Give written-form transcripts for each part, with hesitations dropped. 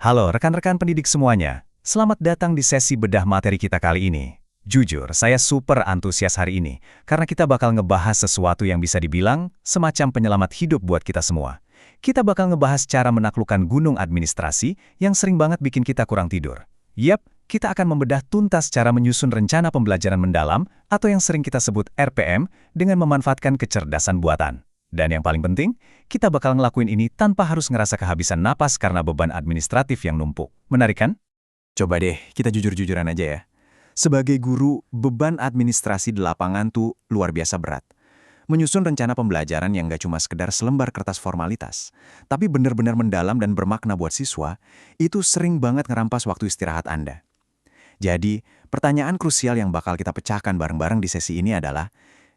Halo rekan-rekan pendidik semuanya, selamat datang di sesi bedah materi kita kali ini. Jujur, saya super antusias hari ini, karena kita bakal ngebahas sesuatu yang bisa dibilang semacam penyelamat hidup buat kita semua. Kita bakal ngebahas cara menaklukkan gunung administrasi yang sering banget bikin kita kurang tidur. Yap, kita akan membedah tuntas cara menyusun rencana pembelajaran mendalam atau yang sering kita sebut RPM dengan memanfaatkan kecerdasan buatan. Dan yang paling penting, kita bakal ngelakuin ini tanpa harus ngerasa kehabisan napas karena beban administratif yang numpuk. Menarik kan? Coba deh, kita jujur-jujuran aja ya. Sebagai guru, beban administrasi di lapangan tuh luar biasa berat. Menyusun rencana pembelajaran yang gak cuma sekedar selembar kertas formalitas, tapi benar-benar mendalam dan bermakna buat siswa, itu sering banget ngerampas waktu istirahat Anda. Jadi, pertanyaan krusial yang bakal kita pecahkan bareng-bareng di sesi ini adalah,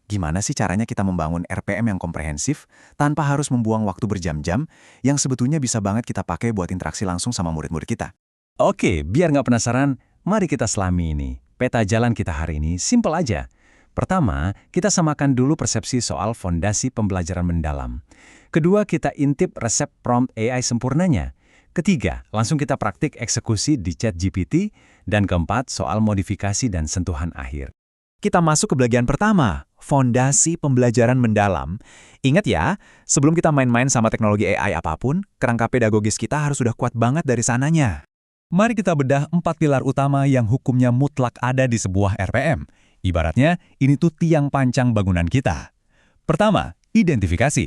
gimana sih caranya kita membangun RPM yang komprehensif tanpa harus membuang waktu berjam-jam yang sebetulnya bisa banget kita pakai buat interaksi langsung sama murid-murid kita? Oke, biar nggak penasaran, mari kita selami ini. Peta jalan kita hari ini simpel aja. Pertama, kita samakan dulu persepsi soal fondasi pembelajaran mendalam. Kedua, kita intip resep prompt AI sempurnanya. Ketiga, langsung kita praktik eksekusi di ChatGPT. Dan keempat, soal modifikasi dan sentuhan akhir. Kita masuk ke bagian pertama, fondasi pembelajaran mendalam. Ingat ya, sebelum kita main-main sama teknologi AI apapun, kerangka pedagogis kita harus sudah kuat banget dari sananya. Mari kita bedah 4 pilar utama yang hukumnya mutlak ada di sebuah RPM. Ibaratnya, ini tuh tiang pancang bangunan kita. Pertama, identifikasi.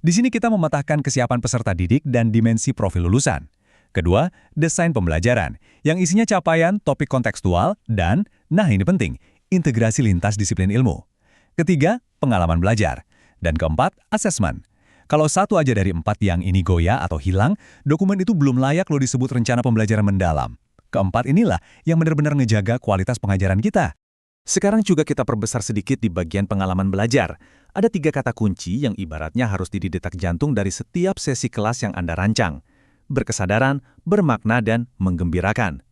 Di sini kita memetakan kesiapan peserta didik dan dimensi profil lulusan. Kedua, desain pembelajaran, yang isinya capaian, topik kontekstual, dan, nah ini penting, integrasi lintas disiplin ilmu. Ketiga, pengalaman belajar. Dan keempat, asesmen. Kalau satu aja dari 4 yang ini goyah atau hilang, dokumen itu belum layak lo disebut rencana pembelajaran mendalam. Keempat inilah yang benar-benar ngejaga kualitas pengajaran kita. Sekarang juga kita perbesar sedikit di bagian pengalaman belajar. Ada 3 kata kunci yang ibaratnya harus didetak jantung dari setiap sesi kelas yang Anda rancang. Berkesadaran, bermakna, dan menggembirakan.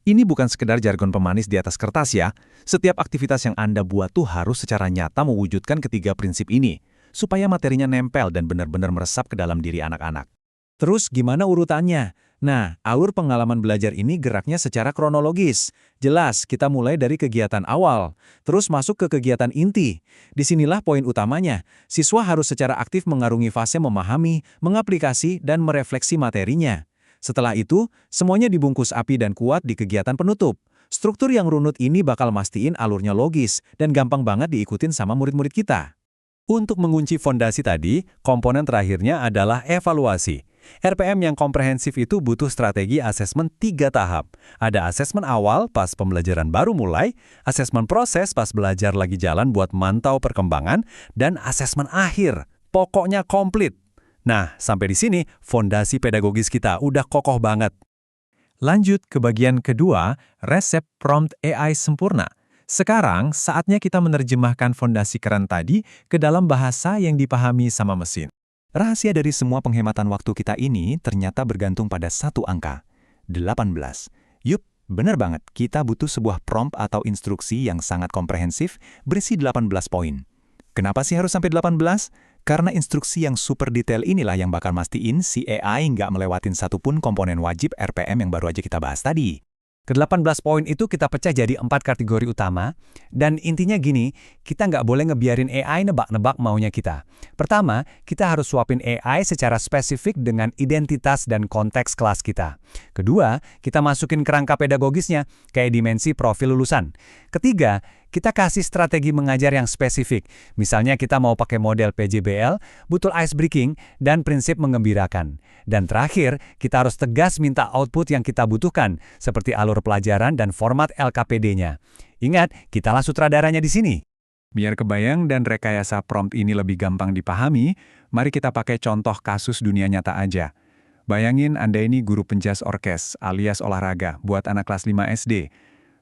Ini bukan sekedar jargon pemanis di atas kertas ya. Setiap aktivitas yang Anda buat tuh harus secara nyata mewujudkan ketiga prinsip ini, supaya materinya nempel dan benar-benar meresap ke dalam diri anak-anak. Terus gimana urutannya? Nah, alur pengalaman belajar ini geraknya secara kronologis. Jelas, kita mulai dari kegiatan awal, terus masuk ke kegiatan inti. Disinilah poin utamanya. Siswa harus secara aktif mengarungi fase memahami, mengaplikasi, dan merefleksi materinya. Setelah itu, semuanya dibungkus api dan kuat di kegiatan penutup. Struktur yang runut ini bakal mastiin alurnya logis dan gampang banget diikutin sama murid-murid kita. Untuk mengunci fondasi tadi, komponen terakhirnya adalah evaluasi. RPM yang komprehensif itu butuh strategi asesmen 3 tahap. Ada asesmen awal pas pembelajaran baru mulai, asesmen proses pas belajar lagi jalan buat mantau perkembangan, dan asesmen akhir. Pokoknya komplit. Nah, sampai di sini, fondasi pedagogis kita udah kokoh banget. Lanjut ke bagian kedua, resep prompt AI sempurna. Sekarang, saatnya kita menerjemahkan fondasi keren tadi ke dalam bahasa yang dipahami sama mesin. Rahasia dari semua penghematan waktu kita ini ternyata bergantung pada satu angka, 18. Yup, bener banget, kita butuh sebuah prompt atau instruksi yang sangat komprehensif berisi 18 poin. Kenapa sih harus sampai 18? Karena instruksi yang super detail inilah yang bakal mastiin si AI nggak melewatin satupun komponen wajib RPM yang baru aja kita bahas tadi. Ke-18 poin itu kita pecah jadi 4 kategori utama, dan intinya gini, kita nggak boleh ngebiarin AI nebak-nebak maunya kita. Pertama, kita harus suapin AI secara spesifik dengan identitas dan konteks kelas kita. Kedua, kita masukin kerangka pedagogisnya, kayak dimensi profil lulusan. Ketiga, kita kasih strategi mengajar yang spesifik. Misalnya kita mau pakai model PJBL, butuh ice breaking, dan prinsip menggembirakan. Dan terakhir, kita harus tegas minta output yang kita butuhkan, seperti alur pelajaran dan format LKPD-nya. Ingat, kitalah sutradaranya di sini. Biar kebayang dan rekayasa prompt ini lebih gampang dipahami, mari kita pakai contoh kasus dunia nyata aja. Bayangin Anda ini guru penjas orkes alias olahraga buat anak kelas 5 SD.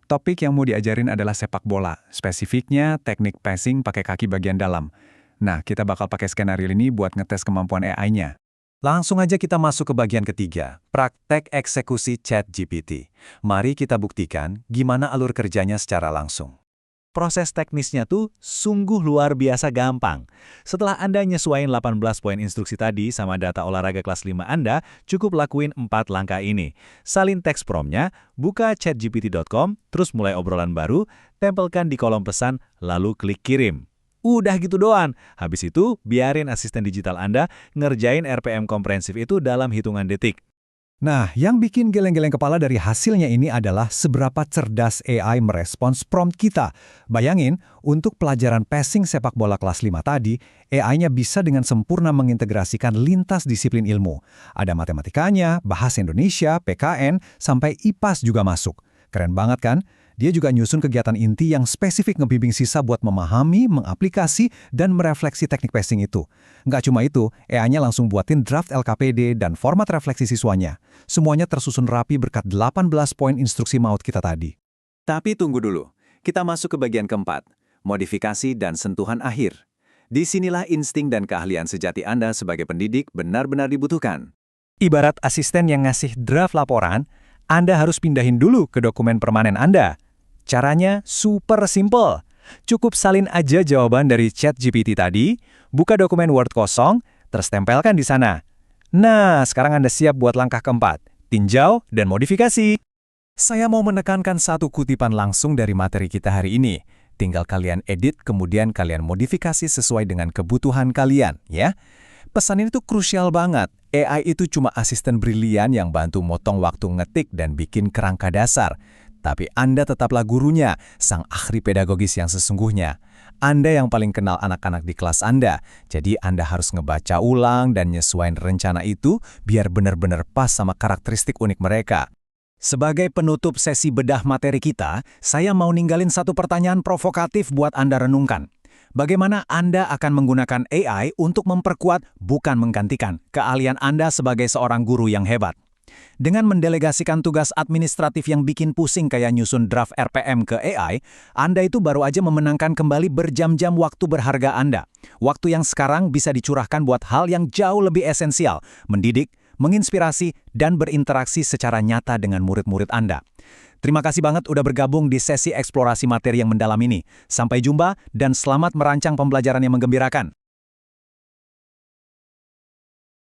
Topik yang mau diajarin adalah sepak bola. Spesifiknya teknik passing pakai kaki bagian dalam. Nah, kita bakal pakai skenario ini buat ngetes kemampuan AI-nya. Langsung aja kita masuk ke bagian ketiga, praktek eksekusi ChatGPT. Mari kita buktikan gimana alur kerjanya secara langsung. Proses teknisnya tuh sungguh luar biasa gampang. Setelah Anda nyesuaiin 18 poin instruksi tadi sama data olahraga kelas 5 Anda, cukup lakuin 4 langkah ini. Salin teks promptnya, buka chatgpt.com, terus mulai obrolan baru, tempelkan di kolom pesan, lalu klik kirim. Udah gitu doang. Habis itu, biarin asisten digital Anda ngerjain RPM komprehensif itu dalam hitungan detik. Nah, yang bikin geleng-geleng kepala dari hasilnya ini adalah seberapa cerdas AI merespons prompt kita. Bayangin, untuk pelajaran passing sepak bola kelas 5 tadi, AI-nya bisa dengan sempurna mengintegrasikan lintas disiplin ilmu. Ada matematikanya, bahasa Indonesia, PKN, sampai IPAS juga masuk. Keren banget kan? Dia juga nyusun kegiatan inti yang spesifik ngebimbing siswa buat memahami, mengaplikasi, dan merefleksi teknik passing itu. Nggak cuma itu, AI-nya langsung buatin draft LKPD dan format refleksi siswanya. Semuanya tersusun rapi berkat 18 poin instruksi maut kita tadi. Tapi tunggu dulu, kita masuk ke bagian keempat, modifikasi dan sentuhan akhir. Disinilah insting dan keahlian sejati Anda sebagai pendidik benar-benar dibutuhkan. Ibarat asisten yang ngasih draft laporan, Anda harus pindahin dulu ke dokumen permanen Anda. Caranya super simple. Cukup salin aja jawaban dari ChatGPT tadi, buka dokumen Word kosong, terus tempelkan di sana. Nah, sekarang Anda siap buat langkah keempat, tinjau dan modifikasi. Saya mau menekankan satu kutipan langsung dari materi kita hari ini. Tinggal kalian edit, kemudian kalian modifikasi sesuai dengan kebutuhan kalian, ya. Pesan ini tuh krusial banget. AI itu cuma asisten brilian yang bantu motong waktu ngetik dan bikin kerangka dasar. Tapi Anda tetaplah gurunya, sang ahli pedagogis yang sesungguhnya. Anda yang paling kenal anak-anak di kelas Anda, jadi Anda harus ngebaca ulang dan nyesuaiin rencana itu biar benar-benar pas sama karakteristik unik mereka. Sebagai penutup sesi bedah materi kita, saya mau ninggalin satu pertanyaan provokatif buat Anda renungkan. Bagaimana Anda akan menggunakan AI untuk memperkuat, bukan menggantikan, keahlian Anda sebagai seorang guru yang hebat? Dengan mendelegasikan tugas administratif yang bikin pusing kayak nyusun draft RPM ke AI, Anda itu baru aja memenangkan kembali berjam-jam waktu berharga Anda. Waktu yang sekarang bisa dicurahkan buat hal yang jauh lebih esensial, mendidik, menginspirasi, dan berinteraksi secara nyata dengan murid-murid Anda. Terima kasih banget udah bergabung di sesi eksplorasi materi yang mendalam ini. Sampai jumpa dan selamat merancang pembelajaran yang menggembirakan.